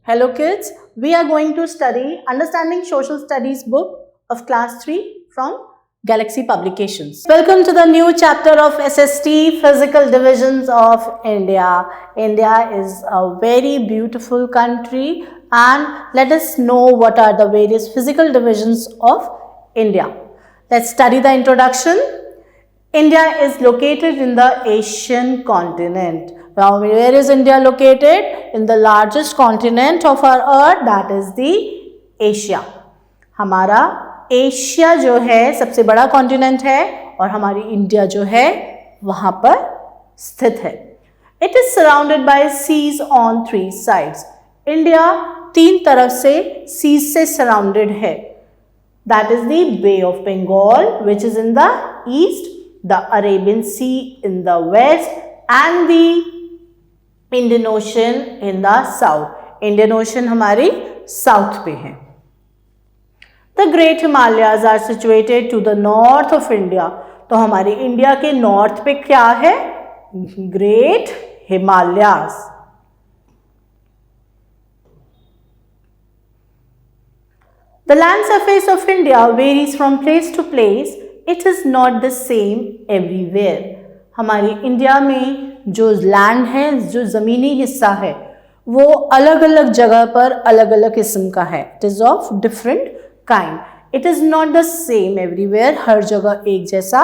Hello kids, we are going to study Understanding Social Studies book of class 3 from Galaxy Publications. Welcome to the new chapter of SST Physical Divisions of India. India is a very beautiful country and let us know what are the various physical divisions of India. Let's study the introduction. India is located in the Asian continent. Now, where is India located? In the largest continent of our earth, that is the Asia. हमारा Asia जो है सबसे बड़ा continent है और हमारी India जो है वहां पर स्थित है. It is surrounded by seas on three sides. India तीन तरफ से seas से surrounded है. That is the Bay of Bengal, which is in the east, the Arabian Sea in the west, and the Indian Ocean in the south. Indian Ocean हमारी south पे है. The Great Himalayas are situated to the north of India. तो हमारी India के north पे क्या है? Great Himalayas. The land surface of India varies from place to place. It is not the same everywhere. हमारी India में जो land है, जो ज़मीनी हिस्सा है, वो अलग अलग जगह पर अलग अलग किस्म का है. It is of different kind. It is not the same everywhere. हर जगह एक जैसा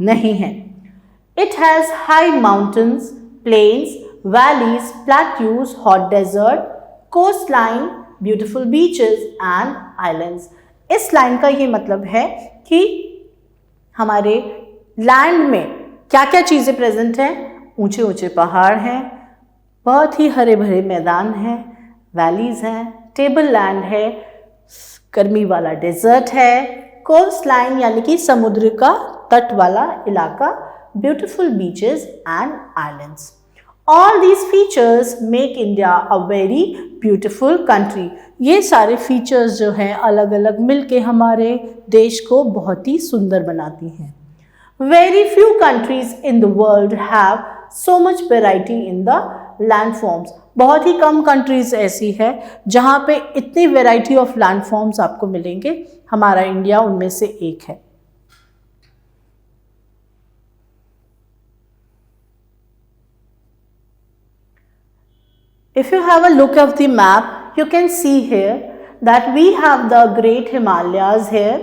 नहीं है. It has high mountains, plains, valleys, plateaus, hot desert, coast line, beautiful beaches and islands. इस लाइन का ये मतलब है कि हमारे लैंड में क्या क्या चीज़ें प्रेजेंट हैं. ऊंचे ऊंचे पहाड़ हैं, बहुत ही हरे भरे मैदान हैं, वैलीज हैं, टेबल लैंड है, गर्मी वाला डेजर्ट है, कोस्ट लाइन यानी कि समुद्र का तट वाला इलाका, beautiful beaches and islands. All these features make India a very beautiful country. ये सारे फीचर्स जो हैं अलग अलग मिलके हमारे देश को बहुत ही सुंदर बनाती हैं. Very few countries in the world have so much variety in the landforms. बहुत ही कम कंट्रीज ऐसी है जहाँ पे इतनी वेराइटी ऑफ लैंडफॉर्म्स आपको मिलेंगे. हमारा इंडिया उनमें से एक है. If you have a look of the map, you can see here that we have the Great Himalayas here.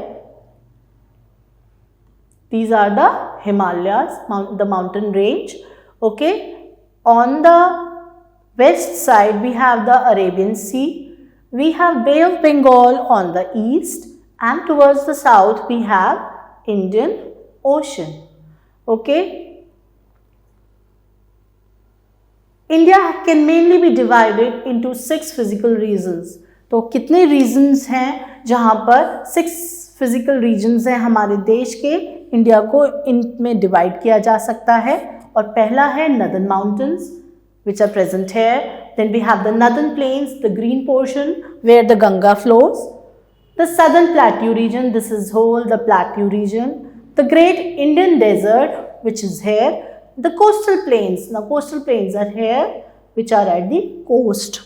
These are the Himalayas, the mountain range. Okay. On the west side, we have the Arabian Sea. We have Bay of Bengal on the east, and towards the south, we have Indian Ocean. Okay. India can mainly be divided into 6 physical regions. तो कितने regions हैं जहाँ पर 6 physical regions हैं हमारे देश के. India को इनमें डिवाइड किया जा सकता है. और पहला है northern mountains which are present here. Then we have the northern plains, the green portion where the Ganga flows. The southern plateau region, this is whole the plateau region. The great Indian desert which is here. The coastal plains, now coastal plains are here which are at the coast.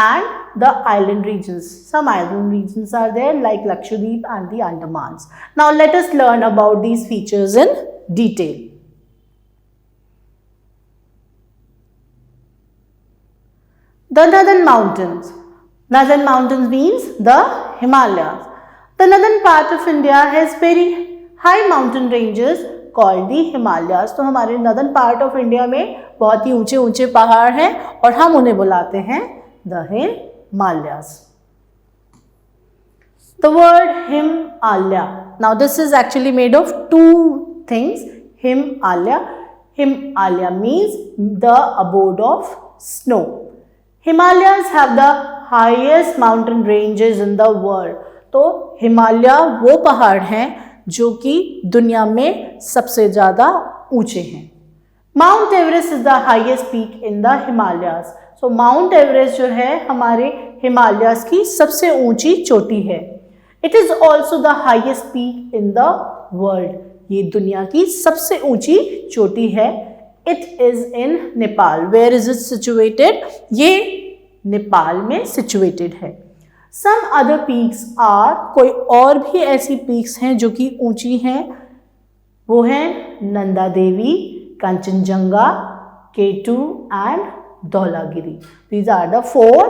And the island regions. Some island regions are there like Lakshadweep and the Andamans. Now let us learn about these features in detail. The Northern Mountains. Northern Mountains means the Himalayas. The northern part of India has very high mountain ranges called the Himalayas. तो हमारे northern part of India में बहुत ही ऊंचे ऊंचे पहाड़ हैं और हम उन्हें बुलाते हैं the Himalayas. The word Himalaya. Now this is actually made of two things. Himalaya. Himalaya means the abode of snow. Himalayas have the highest mountain ranges in the world. तो हिमालय वो पहाड़ हैं जो कि दुनिया में सबसे ज़्यादा ऊंचे हैं. Mount Everest is the highest peak in the Himalayas. तो माउंट एवरेस्ट जो है हमारे हिमालयास की सबसे ऊंची चोटी है. It is also the highest peak in the world. ये दुनिया की सबसे ऊंची चोटी है. It is in Nepal. Where is it situated? ये नेपाल में सिचुएटेड है। सम अदर पीक्स आर, कोई और भी ऐसी पीक्स हैं जो कि ऊंची हैं, वो हैं Nanda Devi, Kanchenjunga, K2 and Dhaulagiri. These are the 4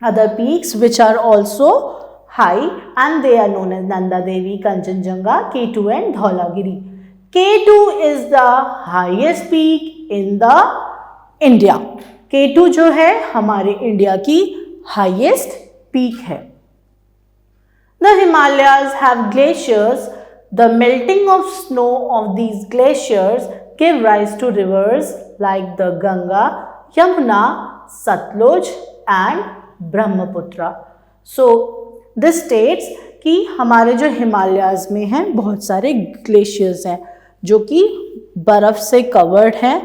other peaks which are also high and they are known as Nanda Devi, Kanchenjunga, K2 and Dhaulagiri. K2 is the highest peak in the India. K2 जो है हमारे India की highest peak है. The Himalayas have glaciers. The melting of snow of these glaciers give rise to rivers like the Ganga, Yamuna, Satluj and Brahmaputra. So this states कि हमारे जो हिमालयाज में हैं बहुत सारे ग्लेशियर्स हैं जो कि बर्फ़ से कवर्ड हैं,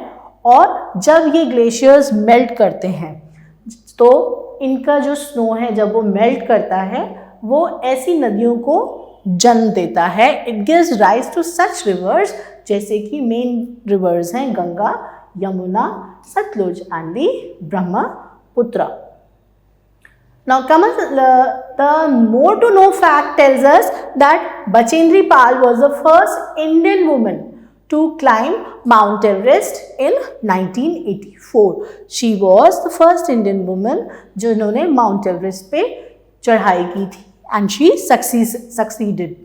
और जब ये ग्लेशियर्स मेल्ट करते हैं तो इनका जो स्नो है जब वो मेल्ट करता है वो ऐसी नदियों को जन्म देता है. It gives rise to such rivers, जैसे कि मेन रिवर्स हैं Ganga, Yamuna, Sutlej and the Brahmaputra. Now the more to know fact tells us that Bachendri Pal was the first Indian woman to climb Mount Everest in 1984. She was the first Indian woman जिन्होंने Mount Everest पे चढ़ाई की थी and she succeeded.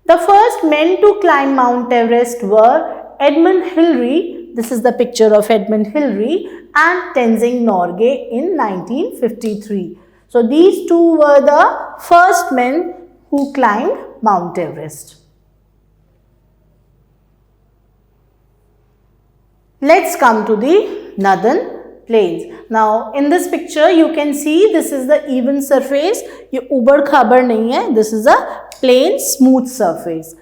The first men to climb Mount Everest were Edmund Hillary, this is the picture of Edmund Hillary, and Tenzing Norgay in 1953. So these two were the first men who climbed Mount Everest. Let's come to the northern plains. Now in this picture you can see this is the even surface. ये उबड़ खाबड़ नहीं है. This is a plain smooth surface.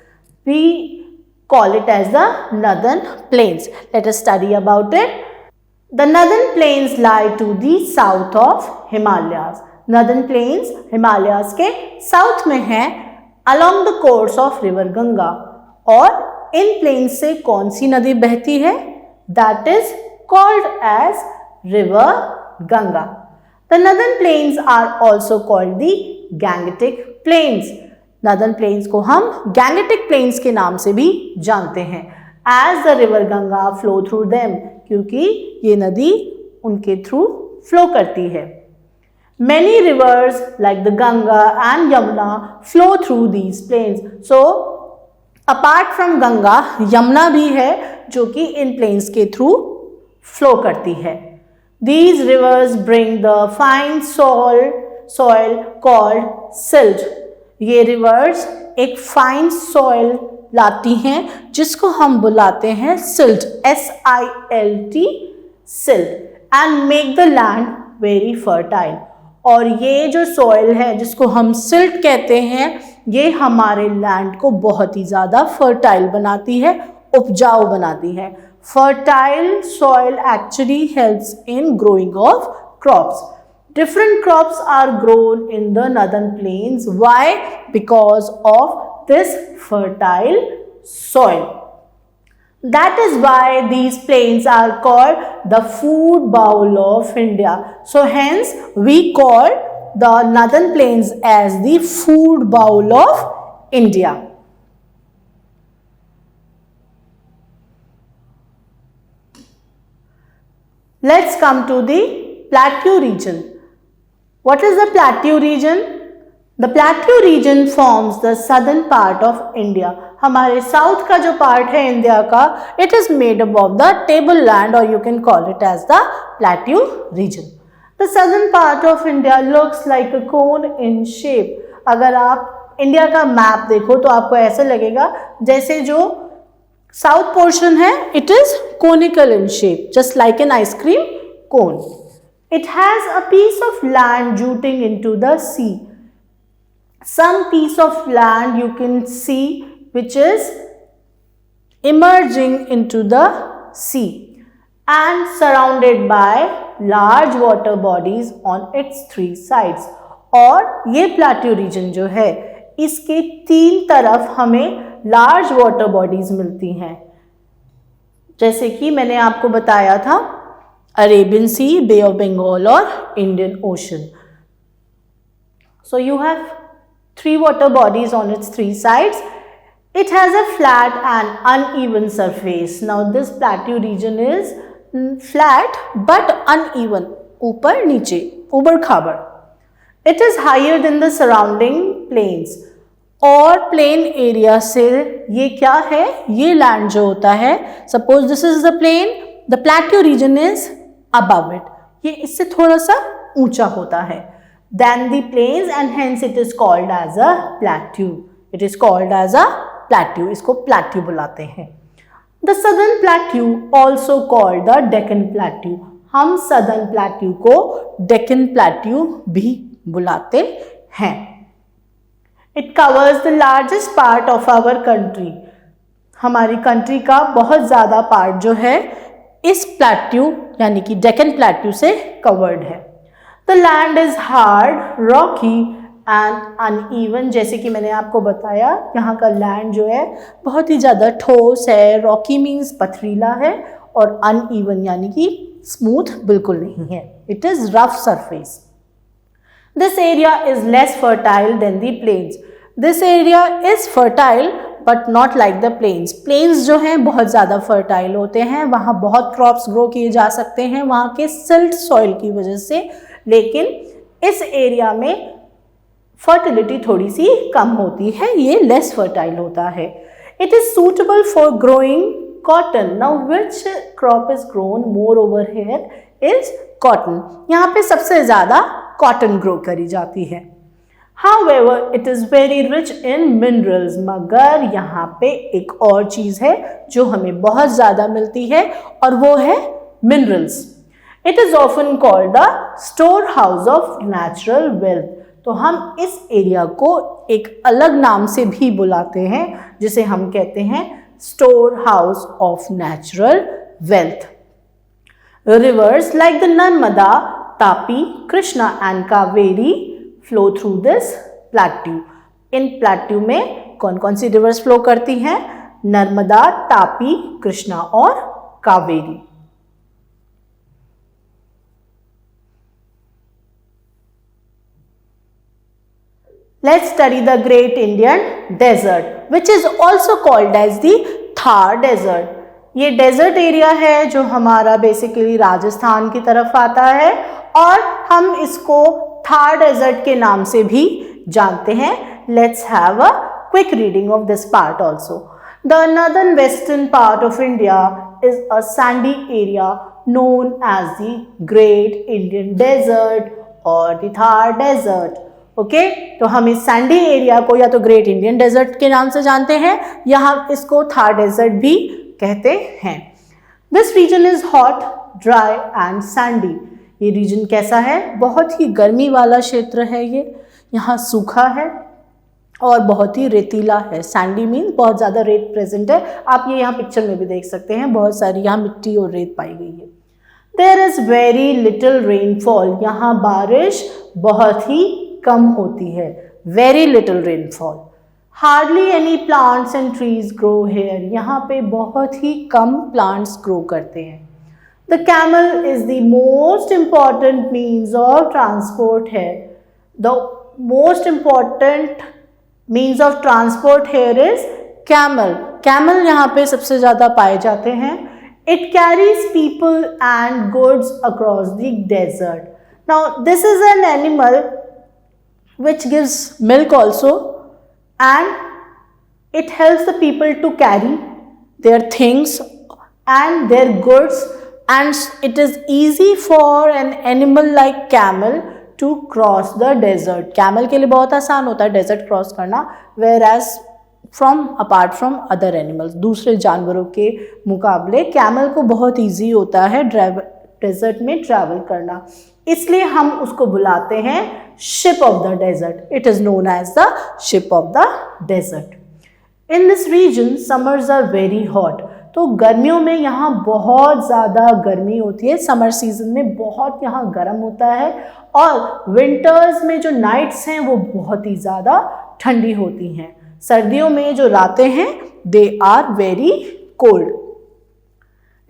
We call it as the northern plains. Let us study about it. The northern plains lie to the south of Himalayas. Northern plains Himalayas के south में है along the course of river Ganga. और इन plains से कौन सी नदी बहती है? That is called as river Ganga. The northern plains are also called the Gangetic plains. Northern plains को हम Gangetic plains के नाम से भी जानते हैं as the river Ganga flow through them, क्योंकि ये नदी उनके थ्रू फ्लो करती है. Many rivers like the Ganga and Yamuna flow through these plains. So apart from Ganga, Yamuna भी है जो कि इन plains के थ्रू फ्लो करती है. These rivers bring the fine soil called silt. ये rivers एक fine soil लाती हैं जिसको हम बुलाते हैं silt, SILT, silt, and make the land very fertile. और ये जो soil है जिसको हम silt कहते हैं ये हमारे land को बहुत ही ज़्यादा fertile बनाती है, उपजाऊ बनाती है. Fertile soil actually helps in growing of crops. Different crops are grown in the northern plains. Why? Because of this fertile soil. That is why these plains are called the food bowl of India. So hence we call the northern plains as the food bowl of India. Let's come to the plateau region. What is the plateau region? The plateau region forms the southern part of India. हमारे south का जो part है India का, it is made up of the tableland or you can call it as the plateau region. The southern part of India looks like a cone in shape. अगर आप India का map देखो तो आपको ऐसे लगेगा जैसे जो साउथ पोर्शन है it is conical in shape, just like an ice cream cone. It has a piece of land jutting into the sea. Some piece of land you can see which is emerging into the sea and surrounded by large water bodies on its 3 sides. और ये plateau region जो है इसके 3 तरफ हमें large water bodies मिलती हैं. जैसे कि मैंने आपको बताया था Arabian Sea, Bay of Bengal or Indian Ocean. So you have 3 water bodies on its 3 sides. It has a flat and uneven surface. Now this plateau region is flat but uneven, ऊपर नीचे, ऊबड़ खाबड़. It is higher than the surrounding plains. और plain area से ये क्या है, ये लैंड जो होता है, suppose this is the plain, the plateau region is above it, ये इससे थोड़ा सा ऊंचा होता है then the plains and hence it is called as a plateau. It is called as a plateau, इसको प्लेट्यू बुलाते हैं. The southern plateau also called the Deccan plateau. हम सदर्न प्लेट्यू को डेक्कन प्लेट्यू भी बुलाते हैं. It covers the largest part of our country. हमारी country का बहुत ज़्यादा पार्ट जो है इस प्लेट्यू यानी कि डेक्कन प्लेट्यू से कवर्ड है. The land is hard, rocky and uneven. जैसे कि मैंने आपको बताया, यहाँ का लैंड जो है बहुत ही ज़्यादा ठोस है. रॉकी मीन्स पथरीला है और uneven यानी कि स्मूथ बिल्कुल नहीं है. It is rough surface. This area is less fertile than the plains. This area is fertile but not like the plains. Plains जो हैं बहुत ज़्यादा fertile होते हैं, वहाँ बहुत crops grow किए जा सकते हैं वहाँ के silt soil की वजह से, लेकिन इस एरिया में fertility थोड़ी सी कम होती है, ये less fertile होता है. It is suitable for growing cotton. Now which crop is grown more over here is cotton. यहाँ पे सबसे ज़्यादा कॉटन ग्रो करी जाती है. However, it is very rich in minerals. मगर यहाँ पे एक और चीज़ है जो हमें बहुत ज़्यादा मिलती है और वो है minerals. It is often called the storehouse of natural wealth. तो हम इस एरिया को एक अलग नाम से भी बुलाते हैं जिसे हम कहते हैं storehouse of natural wealth. Rivers like the Narmada, Tapi, Krishna and Kaveri flow through this plateau. In plateau में कौन कौन सी rivers flow करती हैं? नर्मदा, तापी, कृष्णा और Kaveri. Let's study the Great Indian Desert, which is also called as the Thar Desert. ये desert area है जो हमारा बेसिकली राजस्थान की तरफ आता है और हम इसको थार डेजर्ट के नाम से भी जानते हैं. Let's have a quick reading of this part also. The northern western part of India is a sandy area known as the great Indian desert और द थार डेजर्ट. ओके, तो हम इस सैंडी एरिया को या तो ग्रेट इंडियन डेजर्ट के नाम से जानते हैं या हम इसको थार डेजर्ट भी कहते हैं. This region is hot, dry and sandy. ये रीजन कैसा है? बहुत ही गर्मी वाला क्षेत्र है. ये यहाँ सूखा है और बहुत ही रेतीला है. सैंडी मीन्स बहुत ज़्यादा रेत प्रेजेंट है. आप ये यहाँ पिक्चर में भी देख सकते हैं, बहुत सारी यहाँ मिट्टी और रेत पाई गई है. There is very little rainfall. यहाँ बारिश बहुत ही कम होती है. Very little rainfall. Hardly any plants and trees grow here. यहाँ पे बहुत ही कम प्लांट्स ग्रो करते हैं. The camel is the most important means of transport है. The most important means of transport here is camel. Camel यहाँ पे सबसे ज़्यादा पाए जाते हैं. It carries people and goods across the desert. Now this is an animal which gives milk also and it helps the people to carry their things and their goods, and it is easy for an animal like camel to cross the desert. Camel के लिए बहुत आसान होता है desert cross करना, whereas apart from other animals, दूसरे जानवरों के मुकाबले camel को बहुत easy होता है डेजर्ट में ट्रैवल करना. इसलिए हम उसको बुलाते हैं ship of the desert. It is known as the ship of the desert. In this region summers are very hot. तो गर्मियों में यहाँ बहुत ज़्यादा गर्मी होती है. समर सीजन में बहुत यहाँ गर्म होता है और विंटर्स में जो नाइट्स हैं वो बहुत ही ज़्यादा ठंडी होती हैं. सर्दियों में जो रातें हैं they are very cold.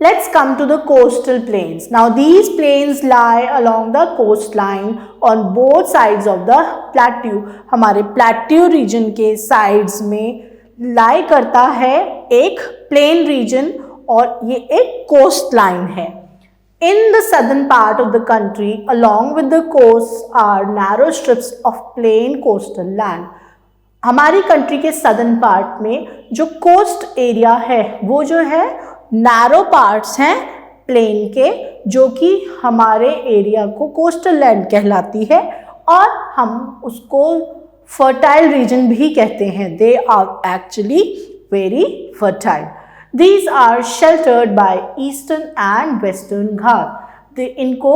Let's come to the coastal plains. Now these plains lie along the coastline on both sides of the plateau. हमारे plateau region के sides में lie करता है एक plain region और ये एक coastline है. In the southern part of the country, along with the coasts are narrow strips of plain coastal land. हमारी कंट्री के सदर्न पार्ट में जो कोस्ट एरिया है वो जो है नैरो पार्ट्स हैं प्लेन के, जो कि हमारे एरिया को कोस्टल लैंड कहलाती है और हम उसको फर्टाइल रीजन भी कहते हैं. They are actually very fertile. These are sheltered by Eastern and Western Ghat. इनको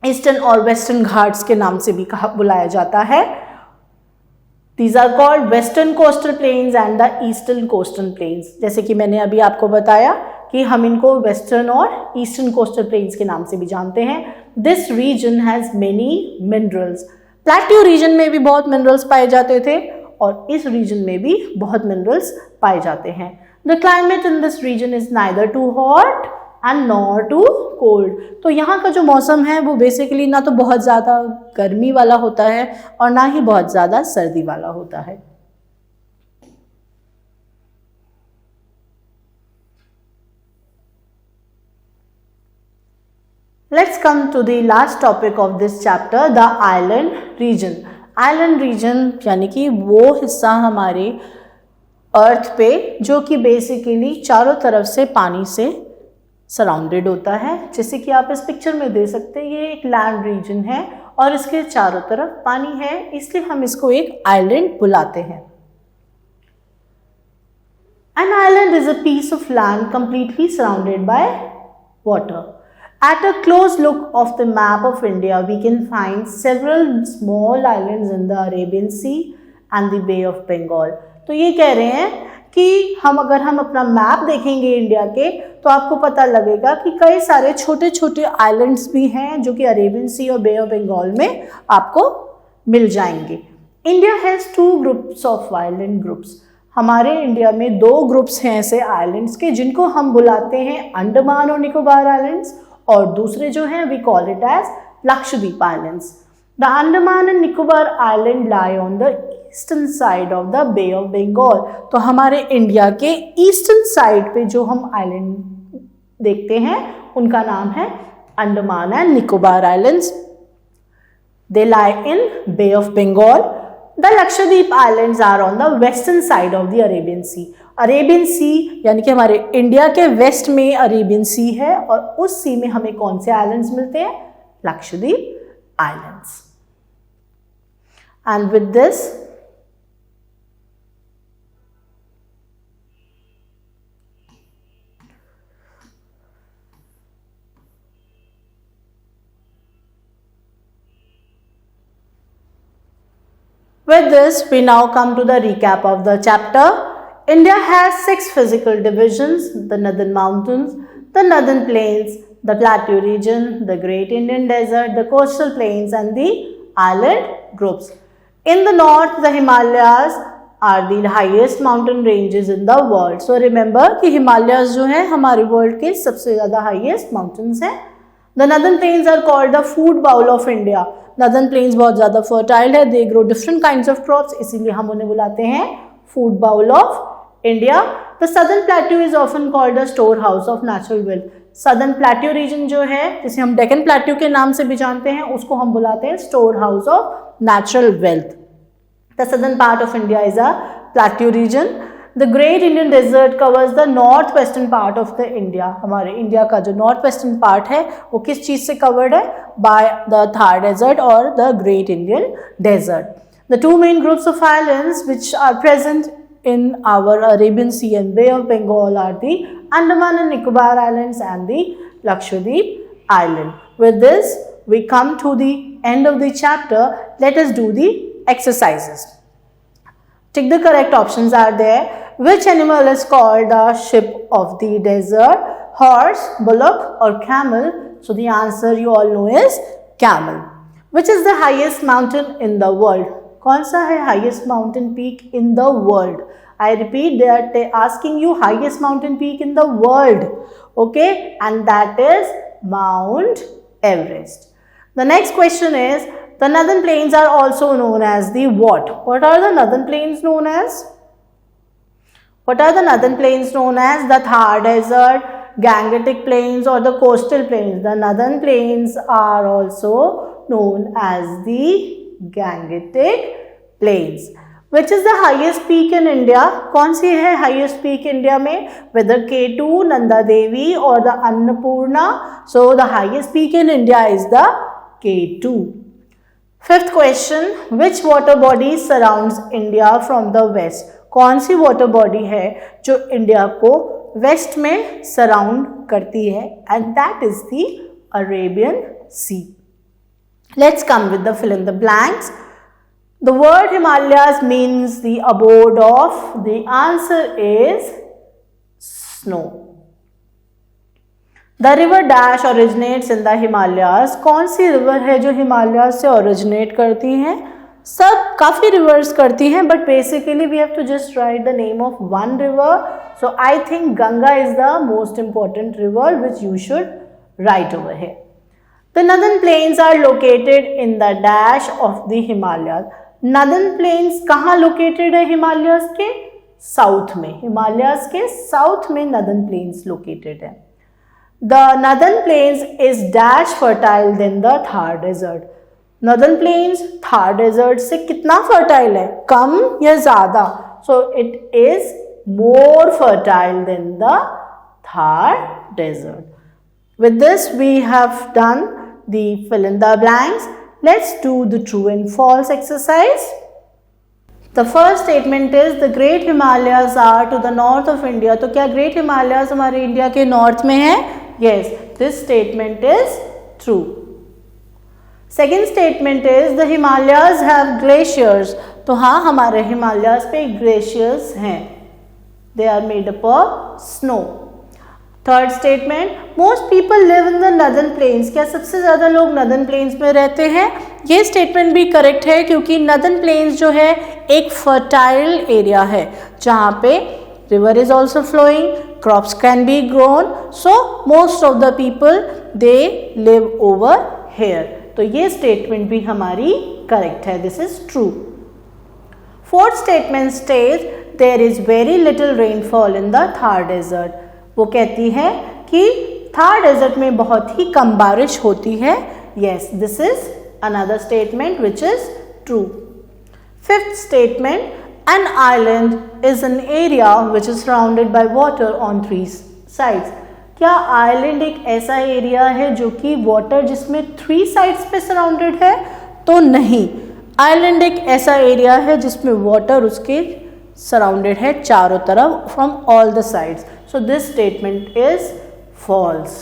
ईस्टर्न और वेस्टर्न घाट्स के नाम से भी बुलाया जाता है. These are called western coastal plains and the eastern coastal plains. जैसे कि मैंने अभी आपको बताया कि हम इनको western और eastern coastal plains के नाम से भी जानते हैं. This region has many minerals. Plateau region में भी बहुत minerals पाए जाते थे और इस region में भी बहुत minerals पाए जाते हैं. The climate in this region is neither too hot and nor too cold. तो यहाँ का जो मौसम है वो बेसिकली ना तो बहुत ज़्यादा गर्मी वाला होता है और ना ही बहुत ज़्यादा सर्दी वाला होता है. Let's come to the last topic of this chapter, the island region. Island region यानी कि वो हिस्सा हमारे अर्थ पे जो कि बेसिकली चारों तरफ से पानी से सराउंडेड होता है. जैसे कि आप इस पिक्चर में देख सकते हैं ये एक लैंड रीजन है और इसके चारों तरफ पानी है, इसलिए हम इसको एक आइलैंड बुलाते हैं. An island is a piece of land completely surrounded by water. At a close look of the map of India, we can find several small islands in the Arabian Sea and the Bay of Bengal. तो ये कह रहे हैं कि अगर हम अपना map देखेंगे इंडिया के तो आपको पता लगेगा कि कई सारे छोटे छोटे आइलैंड्स भी हैं जो कि अरेबियन सी और बे ऑफ बंगाल में आपको मिल जाएंगे. India has 2 groups of island groups. हमारे इंडिया में 2 ग्रुप्स हैं ऐसे आइलैंड्स के जिनको हम बुलाते हैं अंडमान और निकोबार आइलैंड्स और दूसरे जो हैं we call it as Lakshadweep islands. The Andaman and Nicobar island lie on the eastern side of the bay of Bengal. तो हमारे इंडिया के ईस्टर्न साइड पे जो हम आइलैंड देखते हैं उनका नाम है Andaman and Nicobar Islands. They lie in Bay of Bengal. The Lakshadweep islands are on the western side of the Arabian Sea. Arabian Sea यानी कि हमारे इंडिया के वेस्ट में अरेबियन सी है और उस सी में हमें कौन से आइलैंड्स मिलते हैं? Lakshadweep islands. And with this With this, we now come to the recap of the chapter. India has 6 physical divisions: the Northern Mountains, the Northern Plains, the Plateau region, the Great Indian Desert, the Coastal Plains and the Island groups. In the north, the Himalayas are the highest mountain ranges in the world. So remember कि Himalayas जो हैं हमारे world के सबसे ज़्यादा highest mountains हैं. The Northern Plains are called the food bowl of India. Northern Plains बहुत ज़्यादा fertile है. They grow different kinds of crops, इसीलिए हम उन्हें बुलाते हैं food bowl of India. The Southern Plateau is often called the storehouse of natural wealth. Southern Plateau region जो है जिसे हम Deccan Plateau के नाम से भी जानते हैं उसको हम बुलाते हैं storehouse of natural wealth. The southern part of India is a plateau region. The Great Indian Desert covers the northwestern part of the India. हमारे इंडिया का जो northwestern part है वो किस चीज़ से covered है? By the Thar Desert or the Great Indian Desert. The 2 main groups of islands which are present in our Arabian Sea and Bay of Bengal are the Andaman and Nicobar Islands and the Lakshadweep Island. With this, we come to the end of the chapter. Let us do the exercises. Tick the correct options are there. Which animal is called the ship of the desert? Horse, bullock or camel? So the answer you all know is camel. Which is the highest mountain in the world? कौन सा है highest mountain peak in the world? I repeat, they are asking you highest mountain peak in the world. Okay, and that is Mount Everest. The next question is, the northern plains are also known as the what? What are the northern plains known as? What are the northern plains known as? The Thar Desert, Gangetic Plains, or the coastal plains? The northern plains are also known as the Gangetic Plains. Which is the highest peak in India? कौन सी है highest peak India में? Whether K2, Nanda Devi, or the Annapurna. So the highest peak in India is the K2. Fifth question, which water body surrounds India from the west? कौन सी water body है जो India को waste में surround करती है? And that is the Arabian Sea. Let's come with the fill in the blanks. The word Himalayas means the abode of. The answer is snow. The river dash originates in the Himalayas. कौन सी river है जो हिमालय से originate करती हैं? सब काफ़ी rivers करती हैं, but basically we have to just write the name of one river. So I think Ganga is the most important river which you should write over here. The northern plains are located in the dash of the Himalayas. Northern plains कहाँ located है हिमालयस के? South में. हिमालयस के south में northern plains located है. The northern plains is dash fertile than the Thar desert. Northern plains Thar desert से कितना fertile है? कम या ज़्यादा? So it is more fertile than the Thar desert. With this we have done the fill in the blanks. Let's do the true and false exercise. The first statement is the Great Himalayas are to the north of India. तो क्या Great Himalayas हमारे India के north में है? Yes, this statement is true. Second statement is the Himalayas have glaciers. तो हाँ, हमारे हिमालयास पे ग्लेशियर्स हैं. They are made up of snow. Third statement, most people live in the northern planes. क्या सबसे ज़्यादा लोग नॉर्दर्न प्लेन्स में रहते हैं? ये स्टेटमेंट भी करेक्ट है, क्योंकि नॉर्दर्न प्लेन्स जो है एक फर्टाइल एरिया है जहाँ पे river is also flowing, crops can be grown, so most of the people they live over here. तो ये स्टेटमेंट भी हमारी करेक्ट है. This is true. Fourth statement states there is very little rainfall in the Thar desert. वो कहती है कि Thar desert में बहुत ही कम बारिश होती है. Yes, this is another statement which is true. Fifth statement, an island is an area which is surrounded by water on 3 sides. क्या आइलैंड एक ऐसा एरिया है जो कि वाटर जिसमें 3 साइड्स पे सराउंडेड है? तो नहीं, आइलैंड एक ऐसा एरिया है जिसमें वाटर उसके सराउंडेड है चारों तरफ from all the sides. So this statement is false.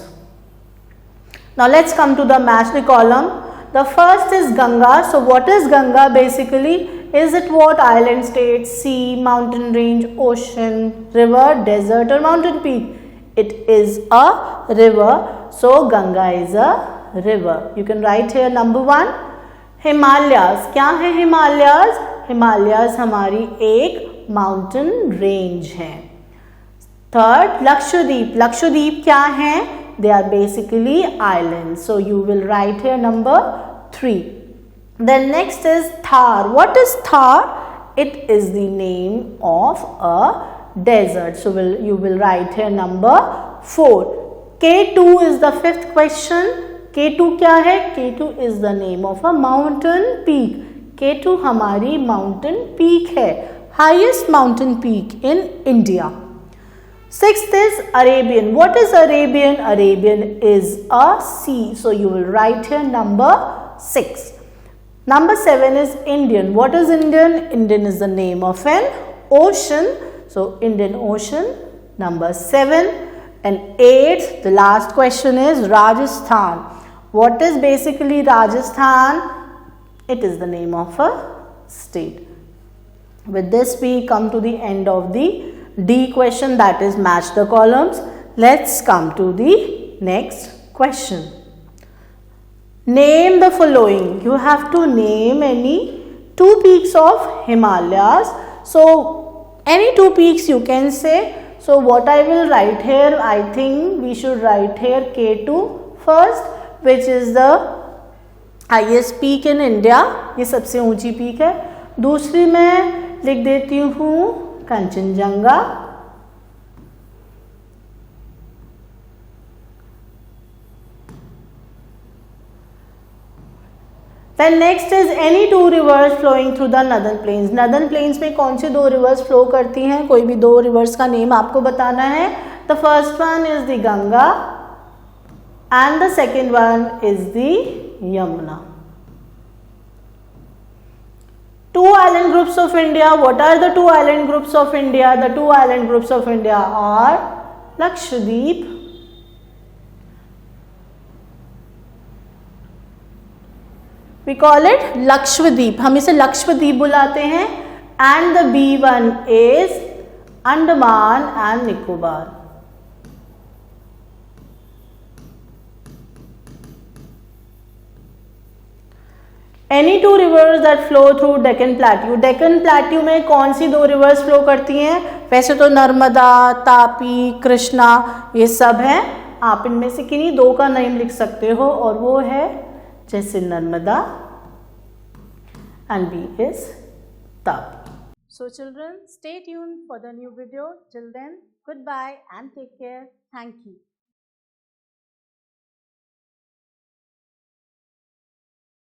Now let's come to the match the column. The first is Ganga. So what is Ganga basically? Is it what? Island, state, sea, mountain range, ocean, river, desert or mountain peak? It is a river. So Ganga is a river. You can write here number 1. Himalayas. क्या है Himalayas? Himalayas हमारी एक mountain range है. Third, Lakshadweep. Lakshadweep क्या है? They are basically island. So you will write here number 3. Then next is Thar. What is Thar? It is the name of a desert. So you will write here number 4. K2 is the fifth question. K2 क्या है? K2 is the name of a mountain peak. K2 हमारी mountain peak है, highest mountain peak in India. Sixth is Arabian. What is Arabian? Arabian is a sea. So you will write here number 6. Number 7 is Indian. What is Indian? Indian is the name of an ocean. So Indian Ocean, number 7. And 8th, the last question is Rajasthan. What is basically Rajasthan? It is the name of a state. With this we come to the end of the D question, that is match the columns. Let's come to the next question. Name the following. You have to name any 2 peaks of Himalayas. So any 2 peaks you can say. So what I will write here, I think we should write here K2 first, which is the highest peak in India. ये सबसे ऊंची peak है. दूसरी मैं लिख देती हूँ Kanchenjunga. Then next is any two rivers flowing through the northern plains. Northern plains में कौन सी दो rivers flow करती हैं? कोई भी दो rivers का name आपको बताना है. The first one is the Ganga and the second one is the Yamuna. Two island groups of India. What are the two island groups of India? The two island groups of India are Lakshadweep we call it Lakshadweep. हम इसे लक्षद्वीप बुलाते हैं. And the B1 is Andaman and Nicobar. Any two rivers that flow through Deccan Plateau. Deccan Plateau में कौन सी दो rivers flow करती हैं? वैसे तो नर्मदा, तापी, कृष्णा ये सब हैं. आप इनमें से किन्हीं दो का नाम लिख सकते हो और वो है जैसे Narmada and B is Tapi. So children, stay tuned for the new video. Till then, goodbye and take care. Thank you.